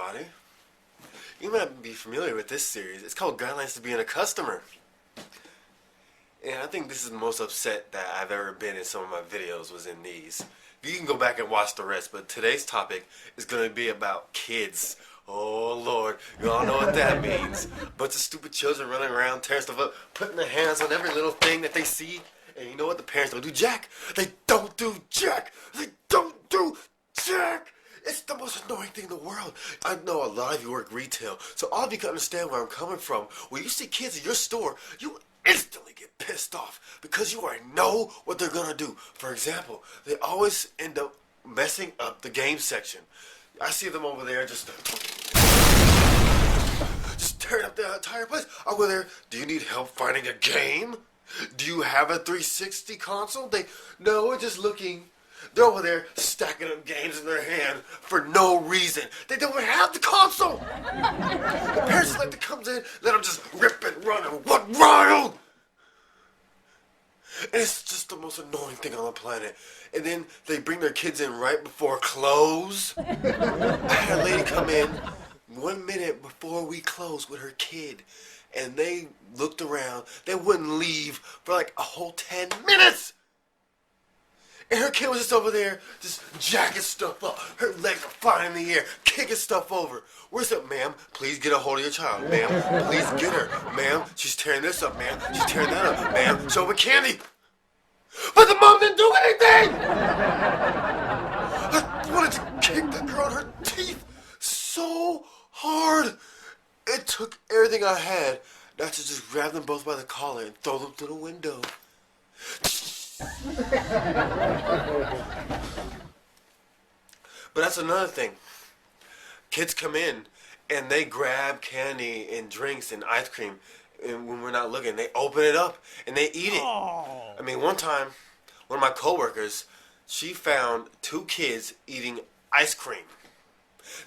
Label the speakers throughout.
Speaker 1: everybody. You might not be familiar with this series. It's called Guidelines to Being a Customer. And I think this is the most upset that I've ever been in some of my videos was in these. You can go back and watch the rest, but today's topic is going to be about kids. Oh Lord, you all know what that means. Bunch of stupid children running around, tearing stuff up, putting their hands on every little thing that they see. And you know what? The parents don't do jack. They don't do jack. They don't do jack. It's the most annoying thing in the world. I know a lot of you work retail, so all of you can understand where I'm coming from. When you see kids in your store, you instantly get pissed off because you already know what they're gonna do. For example, they always end up messing up the game section. I see them over there just tearing up the entire place. I go there, do you need help finding a game? Do you have a 360 console? No, we're just looking. They're over there stacking up games in their hand for no reason. They don't even have the console. The parents like to come in, let them just rip and run and what wild. And it's just the most annoying thing on the planet. And then they bring their kids in right before close. I had a lady come in 1 minute before we closed with her kid. And they looked around. They wouldn't leave for like a whole 10 minutes. And her kid was just over there, just jacking stuff up. Her legs are flying in the air, kicking stuff over. Where's it, ma'am? Please get a hold of your child, ma'am. Please get her, ma'am. She's tearing this up, ma'am. She's tearing that up, ma'am. Show her candy. But the mom didn't do anything! I wanted to kick the girl in her teeth so hard. It took everything I had not to just grab them both by the collar and throw them through the window. But that's another thing. Kids come in and they grab candy and drinks and ice cream, and when we're not looking, they open it up and they eat it. Oh. I mean, one time, one of my coworkers, she found 2 kids eating ice cream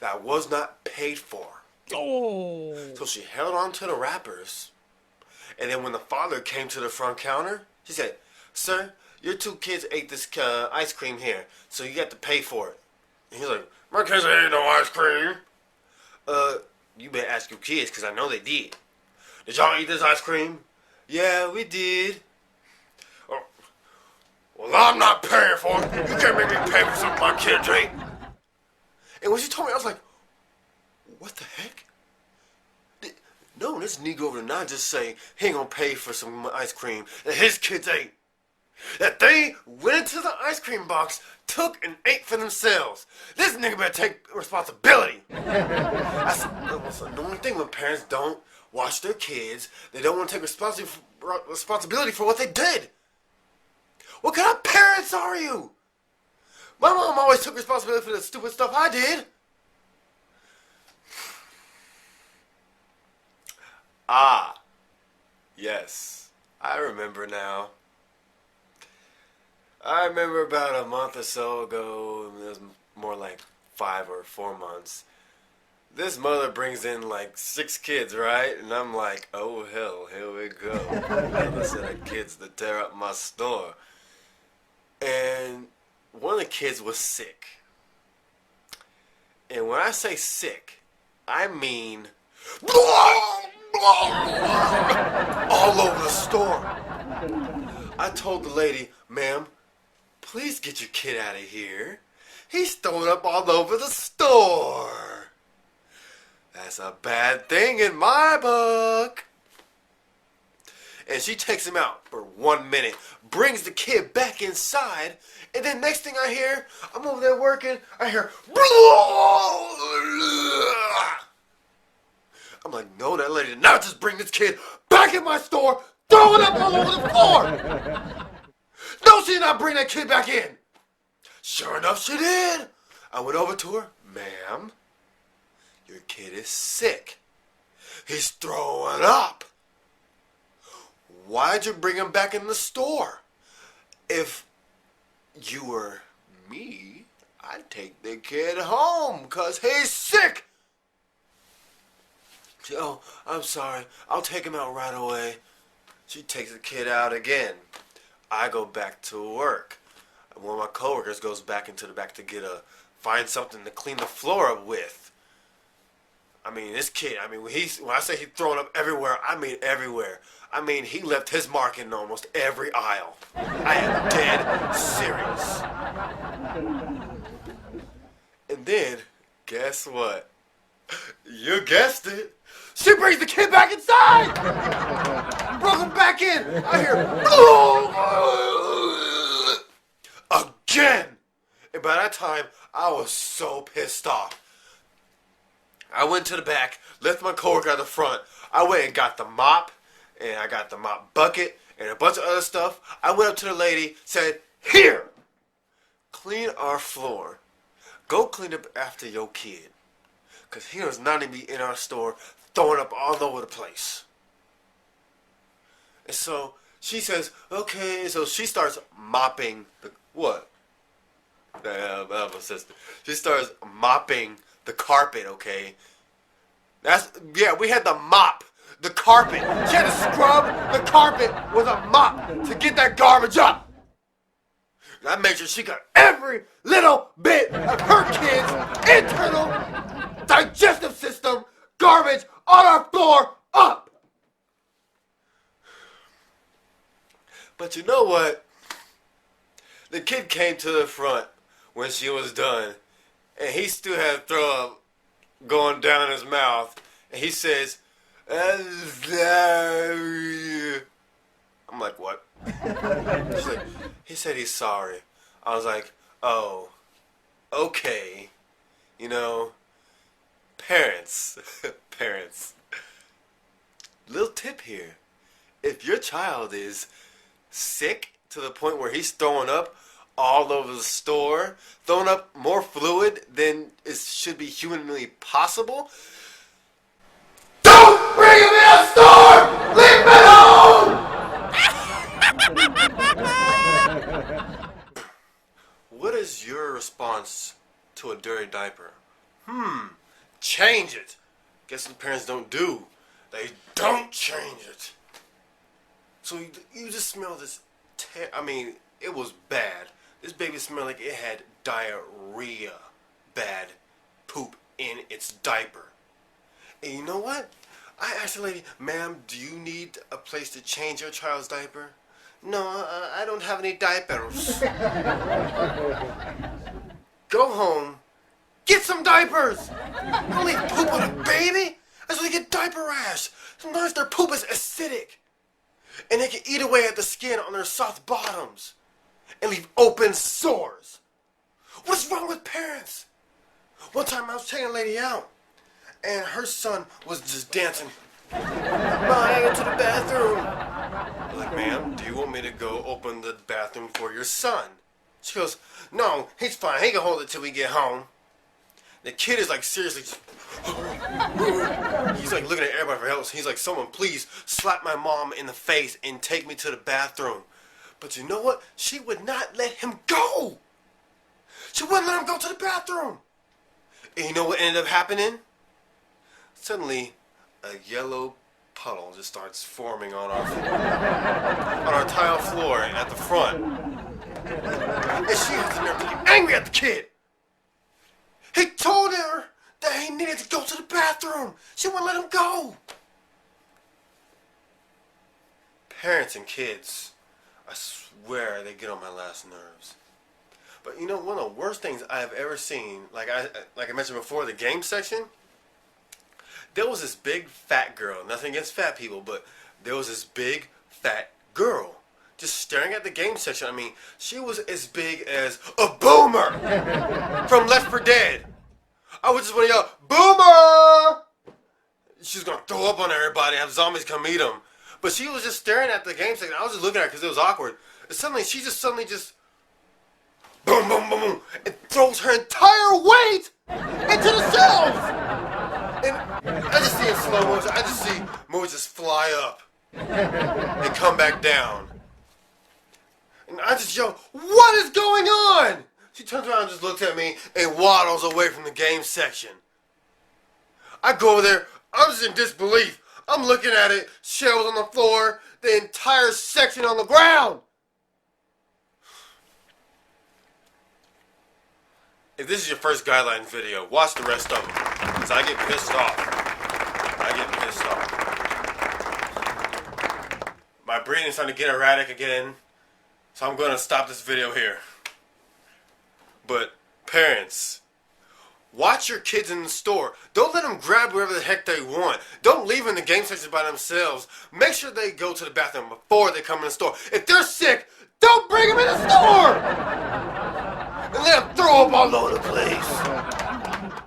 Speaker 1: that was not paid for. Oh. So she held on to the wrappers, and then when the father came to the front counter, she said, "Sir, your 2 kids ate this ice cream here, so you got to pay for it." And he's like, "My kids ain't no ice cream." You better ask your kids, because I know they did. "Did y'all eat this ice cream?" "Yeah, we did." "Oh, well, I'm not paying for it. You can't make me pay for something my kids ate." And when she told me, I was like, what the heck? No, this Negro over there not just saying he ain't gonna pay for some ice cream that his kids ate. That they went into the ice cream box, took and ate for themselves. This nigga better take responsibility. That's the most annoying thing when parents don't watch their kids. They don't want to take responsibility for what they did. What kind of parents are you? My mom always took responsibility for the stupid stuff I did. Ah, yes, I remember now. I remember about a month or so ago, it was more like 5 or 4 months. This mother brings in like 6 kids, right? And I'm like, oh hell, here we go. Another set of kids to tear up my store. And one of the kids was sick. And when I say sick, I mean all over the store. I told the lady, "Ma'am, please get your kid out of here. He's throwing up all over the store." That's a bad thing in my book. And she takes him out for 1 minute, brings the kid back inside, and then next thing I hear, I'm over there working, I hear, I'm like, no, that lady did not just bring this kid back in my store, throw it up all over the floor. No, she did not bring that kid back in. Sure enough, she did. I went over to her, "Ma'am, your kid is sick. He's throwing up. Why'd you bring him back in the store? If you were me, I'd take the kid home because he's sick." She, "Oh, I'm sorry. I'll take him out right away." She takes the kid out again. I go back to work. One of my coworkers goes back into the back to find something to clean the floor up with. I mean, this kid, I mean, when I say he's throwing up everywhere, I mean everywhere. I mean, he left his mark in almost every aisle. I am dead serious. And then, guess what? You guessed it. She brings the kid back inside! Broke him back in! I hear, again! And by that time, I was so pissed off. I went to the back, left my coworker at the front. I went and got the mop, and I got the mop bucket, and a bunch of other stuff. I went up to the lady, said, here! Clean our floor. Go clean up after your kid. Because he does not need to be in our store throwing up all over the place. And so she says, okay. So she starts mopping the, what? I have a sister. She starts mopping the carpet, okay? Yeah, we had to mop the carpet. She had to scrub the carpet with a mop to get that garbage up. And I made sure she got every little bit of her kid's internal digestive system garbage on our floor up. But you know what? The kid came to the front when she was done, and he still had throw up going down his mouth, and he says, I'm like, what? She's like, he said he's sorry. I was like, oh, okay. You know, parents. Little tip here. If your child is sick to the point where he's throwing up all over the store, throwing up more fluid than it should be humanly possible, don't bring him in a store! Leave him at home! What is your response to a dirty diaper? Change it. Guess what parents don't do? They don't change it. So you just smell this, I mean, it was bad. This baby smelled like it had diarrhea. Bad poop in its diaper. And you know what? I asked the lady, ma'am, do you need a place to change your child's diaper? No, I don't have any diapers. Go home. Get some diapers! Don't leave poop on a baby! That's why they get diaper rash. Sometimes their poop is acidic. And they can eat away at the skin on their soft bottoms. And leave open sores. What's wrong with parents? One time I was taking a lady out. And her son was just dancing. Mom, I gotta go to the bathroom. I was like, ma'am, do you want me to go open the bathroom for your son? She goes, no, he's fine. He can hold it till we get home. The kid is like seriously just he's like looking at everybody for help. He's like, someone please slap my mom in the face and take me to the bathroom. But you know what? She would not let him go. She wouldn't let him go to the bathroom. And you know what ended up happening? Suddenly, a yellow puddle just starts forming on our tile floor at the front. And she has the nerve to get angry at the kid. He told her that he needed to go to the bathroom. She wouldn't let him go. Parents and kids, I swear they get on my last nerves. But you know, one of the worst things I have ever seen, like I mentioned before, the game section, there was this big fat girl. Nothing against fat people, but there was this big fat girl just staring at the game section. I mean, she was as big as a boomer from Left 4 Dead. I was just want to yell, boomer! She's going to throw up on everybody, have zombies come eat them. But she was just staring at the game section. I was just looking at her because it was awkward. And suddenly, she just boom, boom, boom, boom, and throws her entire weight into the shelves. And I just see in slow motion, I just see Mo just fly up and come back down. And I just yell, what is going on? She turns around and just looks at me and waddles away from the game section. I go over there, I'm just in disbelief. I'm looking at it, shelves on the floor, the entire section on the ground. If this is your first guidelines video, watch the rest of them, because I get pissed off. to stop. My breathing's starting to get erratic again, so I'm going to stop this video here. But parents, watch your kids in the store. Don't let them grab whatever the heck they want. Don't leave them in the game section by themselves. Make sure they go to the bathroom before they come in the store. If they're sick, don't bring them in the store! And let them throw up all over the place.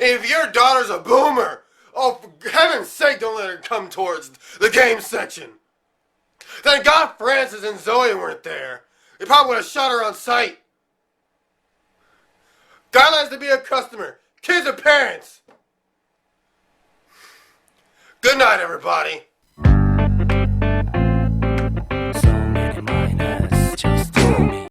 Speaker 1: If your daughter's a boomer, oh, for heaven's sake, don't let her come towards the game section. Thank God Francis and Zoe weren't there. They probably would have shot her on sight. Guidelines to be a customer. Kids and parents. Good night, everybody.